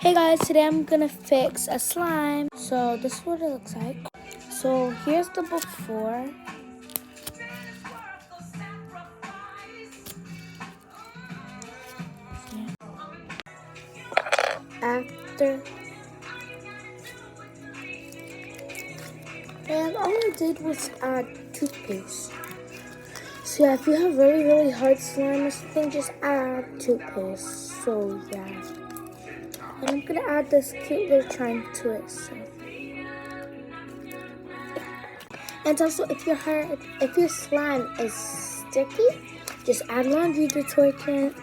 Hey guys, today I'm gonna fix a slime. So this is what it looks like. So here's the before. After. And all I did was add toothpaste. So yeah, if you have really hard slime or something, just add toothpaste. So yeah. And I'm gonna add this cute little charm to it. So. And also, if your slime is sticky, just add laundry detergent.